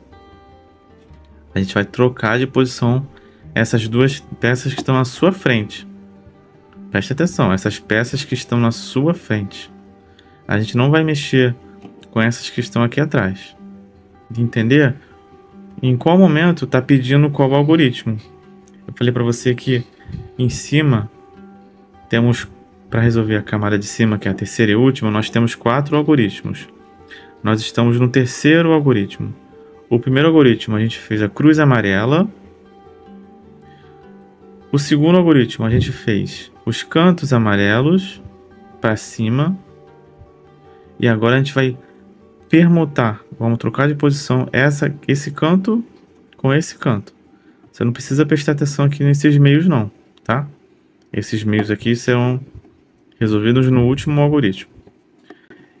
A gente vai trocar de posição essas 2 peças que estão à sua frente. Preste atenção, essas peças que estão na sua frente. A gente não vai mexer com essas que estão aqui atrás. De entender em qual momento está pedindo qual algoritmo. Eu falei para você que em cima temos, para resolver a camada de cima, que é a terceira e última, nós temos 4 algoritmos. Nós estamos no terceiro algoritmo. O primeiro algoritmo a gente fez a cruz amarela. O segundo algoritmo a gente fez os cantos amarelos para cima. E agora a gente vai permutar. Vamos trocar de posição esse canto com esse canto. Você não precisa prestar atenção aqui nesses meios não, tá? Esses meios aqui serão resolvidos no último algoritmo.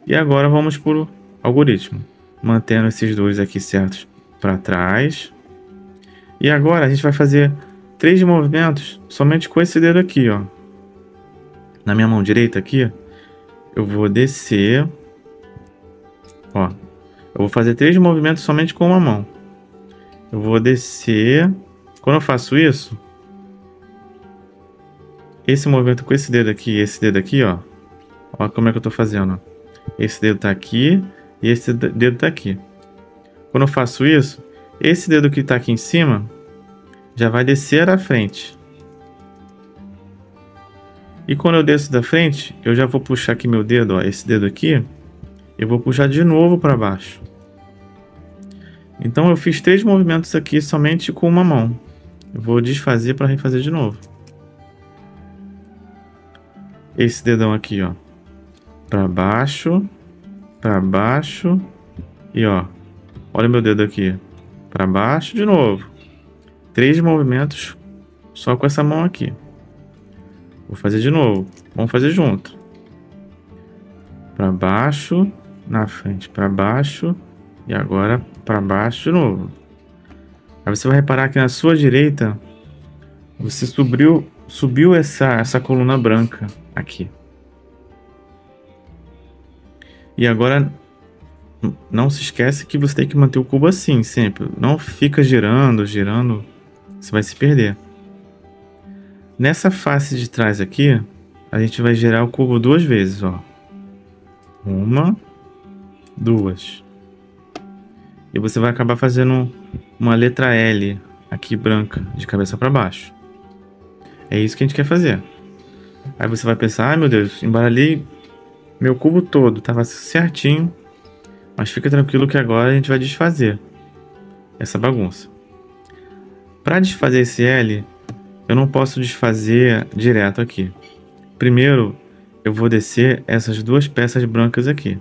E agora vamos para o algoritmo. Mantendo esses 2 aqui certos para trás. E agora a gente vai fazer 3 movimentos somente com esse dedo aqui, ó. Na minha mão direita aqui, eu vou descer. Ó, eu vou fazer 3 movimentos somente com uma mão. Eu vou descer. Quando eu faço isso, esse movimento com esse dedo aqui e esse dedo aqui, ó. Olha como é que eu tô fazendo. Esse dedo tá aqui e esse dedo tá aqui. Quando eu faço isso, esse dedo que tá aqui em cima já vai descer à frente. E quando eu desço da frente, eu já vou puxar aqui meu dedo, ó, esse dedo aqui. Eu vou puxar de novo para baixo. Então eu fiz 3 movimentos aqui somente com uma mão. Eu vou desfazer para refazer de novo. Esse dedão aqui, ó, para baixo e ó, olha meu dedo aqui, para baixo de novo. 3 movimentos só com essa mão aqui. Vou fazer de novo. Vamos fazer junto. Para baixo, na frente, para baixo e agora para baixo de novo. Aí você vai reparar que na sua direita você subiu essa coluna branca aqui. E agora não se esquece que você tem que manter o cubo assim sempre. Não fica girando, você vai se perder. Nessa face de trás aqui, a gente vai girar o cubo 2 vezes, ó. 1, 2. E você vai acabar fazendo uma letra L aqui branca, de cabeça para baixo. É isso que a gente quer fazer. Aí você vai pensar, ai meu Deus, embaralhei meu cubo todo, tava certinho. Mas fica tranquilo que agora a gente vai desfazer essa bagunça. Para desfazer esse L, eu não posso desfazer direto aqui. Primeiro, eu vou descer essas duas peças brancas aqui.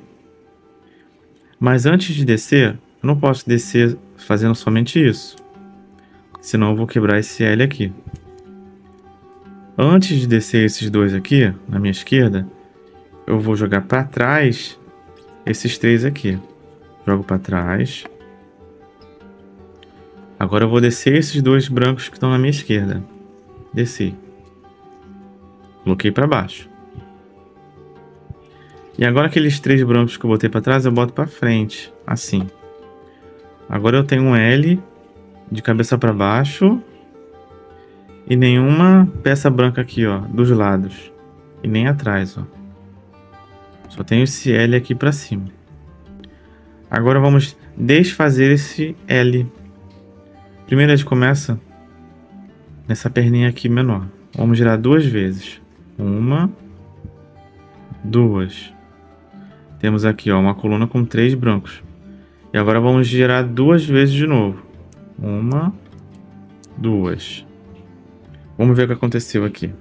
Mas antes de descer, eu não posso descer fazendo somente isso. Senão eu vou quebrar esse L aqui. Antes de descer esses dois aqui, na minha esquerda, eu vou jogar para trás esses três aqui. Jogo para trás. Agora eu vou descer esses dois brancos que estão na minha esquerda. Desci. Coloquei para baixo. E agora aqueles três brancos que eu botei para trás, eu boto para frente. Assim. Agora eu tenho um L de cabeça para baixo. E nenhuma peça branca aqui, ó, dos lados. E nem atrás, ó. Só tenho esse L aqui para cima. Agora vamos desfazer esse L. Primeiro a gente começa nessa perninha aqui menor. Vamos girar duas vezes. Uma, duas. Temos aqui, ó, uma coluna com três brancos. E agora vamos girar duas vezes de novo. Uma, duas. Vamos ver o que aconteceu aqui.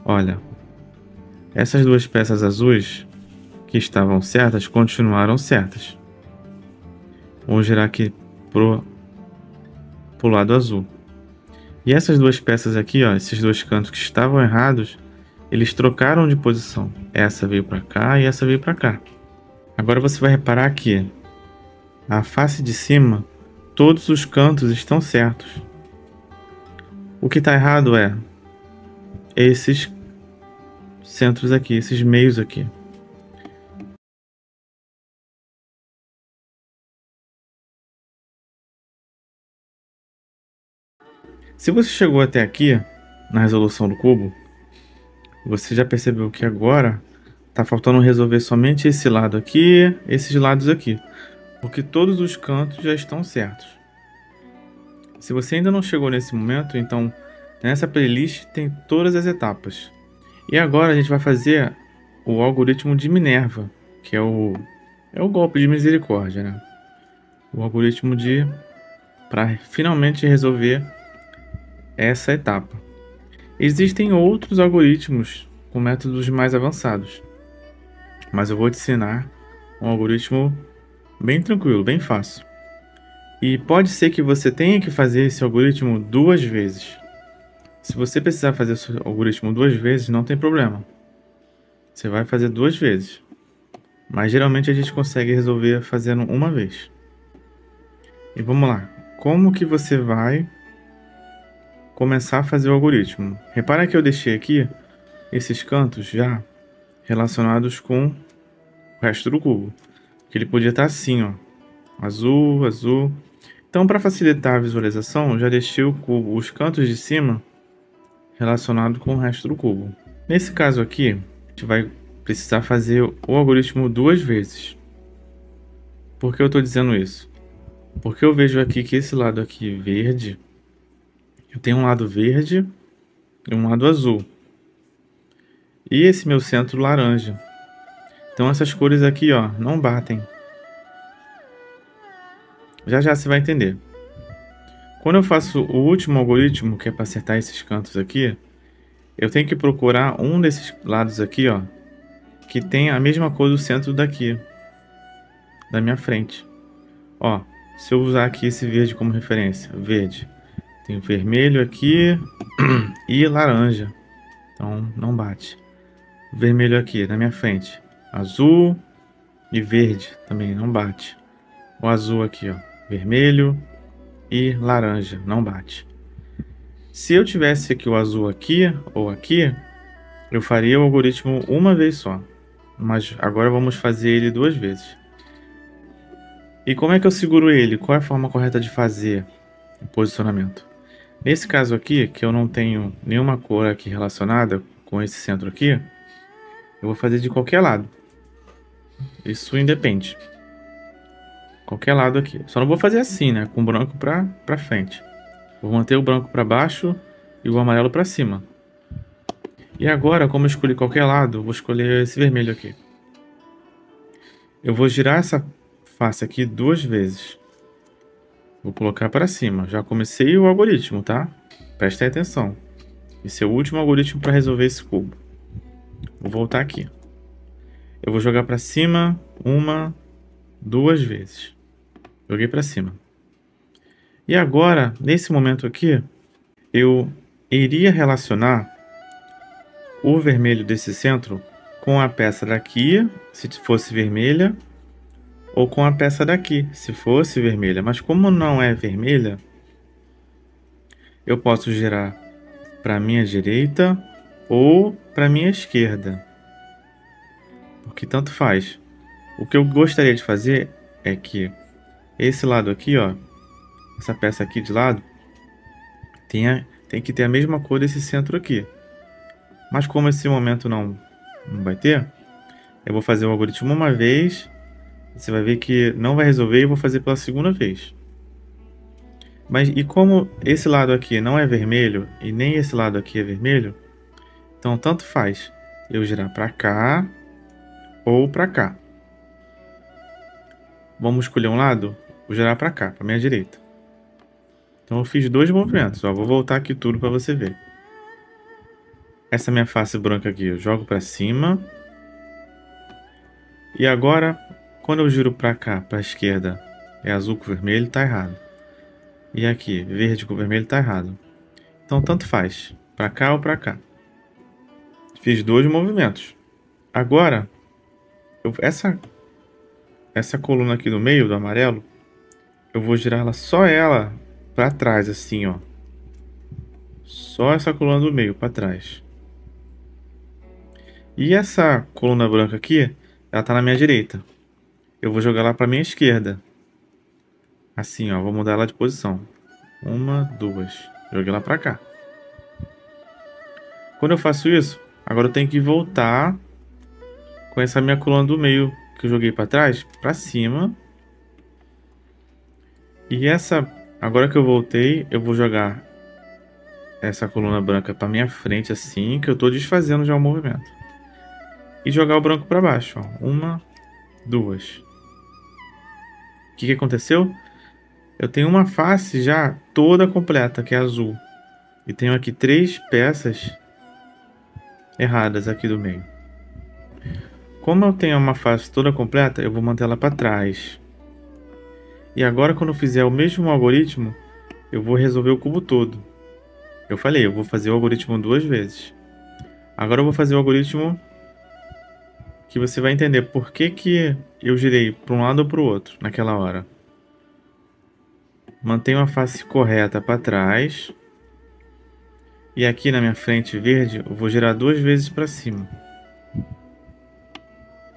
Olha, essas duas peças azuis que estavam certas continuaram certas. Vamos girar aqui pro lado azul. E essas duas peças aqui, ó, esses dois cantos que estavam errados, eles trocaram de posição. Essa veio para cá e essa veio para cá. Agora você vai reparar que a face de cima, todos os cantos estão certos. O que está errado é esses centros aqui, esses meios aqui. Se você chegou até aqui na resolução do cubo, você já percebeu que agora está faltando resolver somente esse lado aqui, esses lados aqui, porque todos os cantos já estão certos. Se você ainda não chegou nesse momento, então nessa playlist tem todas as etapas. E agora a gente vai fazer o algoritmo de Minerva, que é o golpe de misericórdia, né? O algoritmo para finalmente resolver essa etapa. Existem outros algoritmos com métodos mais avançados, mas eu vou te ensinar um algoritmo bem tranquilo, bem fácil. E pode ser que você tenha que fazer esse algoritmo duas vezes. Se você precisar fazer esse algoritmo duas vezes, não tem problema. Você vai fazer duas vezes. Mas geralmente a gente consegue resolver fazendo uma vez. E vamos lá. Como que você vai começar a fazer o algoritmo? Repara que eu deixei aqui esses cantos já relacionados com o resto do cubo. Que ele podia estar assim, ó. Azul, azul. Então, para facilitar a visualização, eu já deixei o cubo, os cantos de cima relacionado com o resto do cubo. Nesse caso aqui, a gente vai precisar fazer o algoritmo duas vezes. Por que eu estou dizendo isso? Porque eu vejo aqui que esse lado aqui verde, eu tenho um lado verde e um lado azul. E esse meu centro laranja. Então essas cores aqui, ó, não batem. Já já você vai entender. Quando eu faço o último algoritmo, que é para acertar esses cantos aqui, eu tenho que procurar um desses lados aqui, ó, que tem a mesma cor do centro daqui, da minha frente. Ó, se eu usar aqui esse verde como referência, verde, tem vermelho aqui e laranja, então não bate. Vermelho aqui na minha frente, azul e verde também não bate. O azul aqui, ó, vermelho e laranja, não bate. Se eu tivesse aqui o azul aqui ou aqui, eu faria o algoritmo uma vez só. Mas agora vamos fazer ele duas vezes. E como é que eu seguro ele? Qual é a forma correta de fazer o posicionamento? Nesse caso aqui, que eu não tenho nenhuma cor aqui relacionada com esse centro aqui, eu vou fazer de qualquer lado. Isso independe. Qualquer lado aqui. Só não vou fazer assim, né? Com o branco pra frente. Vou manter o branco para baixo e o amarelo para cima. E agora, como eu escolhi qualquer lado, vou escolher esse vermelho aqui. Eu vou girar essa face aqui 2 vezes. Vou colocar para cima. Já comecei o algoritmo, tá? Prestem atenção. Esse é o último algoritmo para resolver esse cubo. Vou voltar aqui. Eu vou jogar para cima 1, 2 vezes. Joguei para cima. E agora, nesse momento aqui, eu iria relacionar o vermelho desse centro com a peça daqui, se fosse vermelha, ou com a peça daqui, se fosse vermelha. Mas como não é vermelha, eu posso girar para minha direita ou para minha esquerda, porque tanto faz. O que eu gostaria de fazer é que esse lado aqui, ó, essa peça aqui de lado, tem que ter a mesma cor desse centro aqui. Mas como esse momento não vai ter, eu vou fazer o algoritmo uma vez. Você vai ver que não vai resolver e eu vou fazer pela segunda vez. Mas e como esse lado aqui não é vermelho e nem esse lado aqui é vermelho, então tanto faz eu girar para cá ou para cá. Vamos escolher um lado? Vou girar para cá, para minha direita. Então eu fiz 2 movimentos. Ó, vou voltar aqui tudo para você ver. Essa minha face branca aqui eu jogo para cima. E agora, quando eu giro para cá, para a esquerda, é azul com vermelho, tá errado. E aqui, verde com vermelho, tá errado. Então tanto faz, para cá ou para cá. Fiz 2 movimentos. Agora, essa coluna aqui no meio do amarelo, eu vou girar ela para trás, assim, ó. Só essa coluna do meio para trás. E essa coluna branca aqui, ela tá na minha direita. Eu vou jogar ela para minha esquerda. Assim, ó, vou mudar ela de posição. 1, 2. Joguei ela para cá. Quando eu faço isso, agora eu tenho que voltar com essa minha coluna do meio que eu joguei para trás, para cima. E agora que eu voltei, eu vou jogar essa coluna branca para minha frente, assim, que eu tô desfazendo já o movimento. E jogar o branco para baixo, ó. 1, 2. O que aconteceu? Eu tenho uma face já toda completa, que é azul. E tenho aqui 3 peças erradas aqui do meio. Como eu tenho uma face toda completa, eu vou manter ela para trás. E agora, quando eu fizer o mesmo algoritmo, eu vou resolver o cubo todo. Eu falei, eu vou fazer o algoritmo 2 vezes. Agora eu vou fazer o algoritmo que você vai entender por que eu girei para um lado ou para o outro naquela hora. Mantenho a face correta para trás. E aqui na minha frente verde, eu vou girar 2 vezes para cima.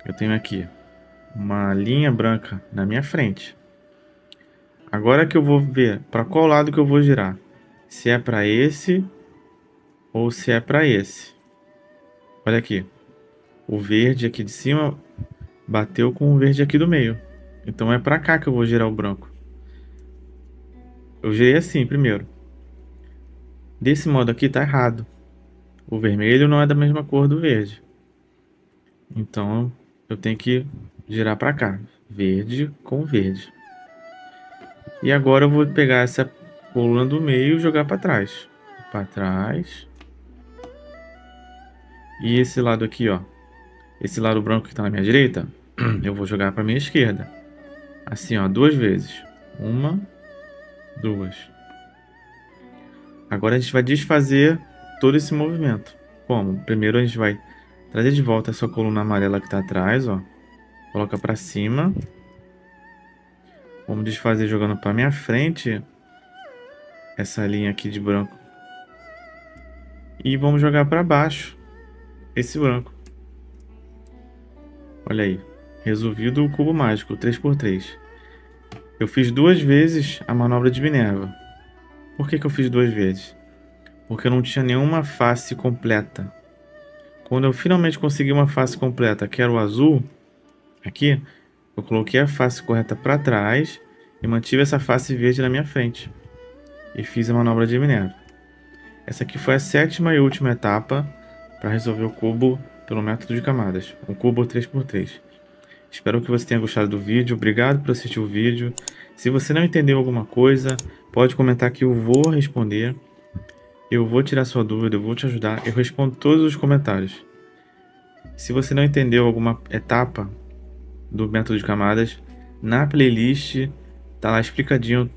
Eu tenho aqui uma linha branca na minha frente. Agora que eu vou ver para qual lado que eu vou girar. Se é para esse ou se é para esse. Olha aqui. O verde aqui de cima bateu com o verde aqui do meio. Então é para cá que eu vou girar o branco. Eu girei assim primeiro. Desse modo aqui tá errado. O vermelho não é da mesma cor do verde. Então eu tenho que girar para cá. Verde com verde. E agora eu vou pegar essa coluna do meio e jogar para trás. Para trás. E esse lado aqui, ó. Esse lado branco que está na minha direita, eu vou jogar para minha esquerda. Assim, ó, 2 vezes. 1, 2. Agora a gente vai desfazer todo esse movimento. Como? Primeiro a gente vai trazer de volta essa coluna amarela que está atrás, ó. Coloca para cima. Vamos desfazer jogando para minha frente essa linha aqui de branco. E vamos jogar para baixo esse branco. Olha aí, resolvido o cubo mágico, 3×3. Eu fiz 2 vezes a manobra de Minerva. Por que eu fiz 2 vezes? Porque eu não tinha nenhuma face completa. Quando eu finalmente consegui uma face completa, que era o azul, aqui, eu coloquei a face correta para trás e mantive essa face verde na minha frente. E fiz a manobra de Minerva. Essa aqui foi a 7ª e última etapa para resolver o cubo pelo método de camadas, o cubo 3x3. Espero que você tenha gostado do vídeo, obrigado por assistir o vídeo. Se você não entendeu alguma coisa, pode comentar que eu vou responder. Eu vou tirar sua dúvida, eu vou te ajudar, eu respondo todos os comentários. Se você não entendeu alguma etapa do método de camadas, na playlist tá lá explicadinho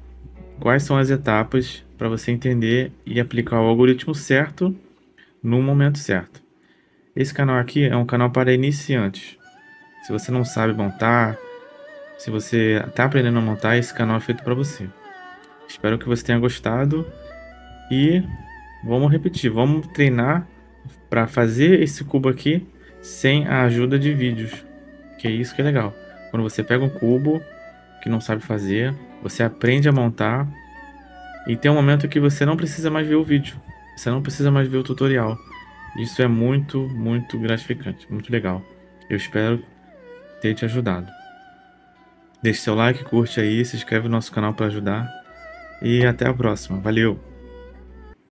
quais são as etapas para você entender e aplicar o algoritmo certo no momento certo. Esse canal aqui é um canal para iniciantes. Se você não sabe montar, se você está aprendendo a montar, esse canal é feito para você. Espero que você tenha gostado e vamos repetir, vamos treinar para fazer esse cubo aqui sem a ajuda de vídeos, que é isso que é legal. Quando você pega um cubo que não sabe fazer, você aprende a montar e tem um momento que você não precisa mais ver o vídeo, você não precisa mais ver o tutorial. Isso é muito, muito gratificante, muito legal. Eu espero ter te ajudado. Deixe seu like, curte aí, se inscreve no nosso canal para ajudar e até a próxima. Valeu!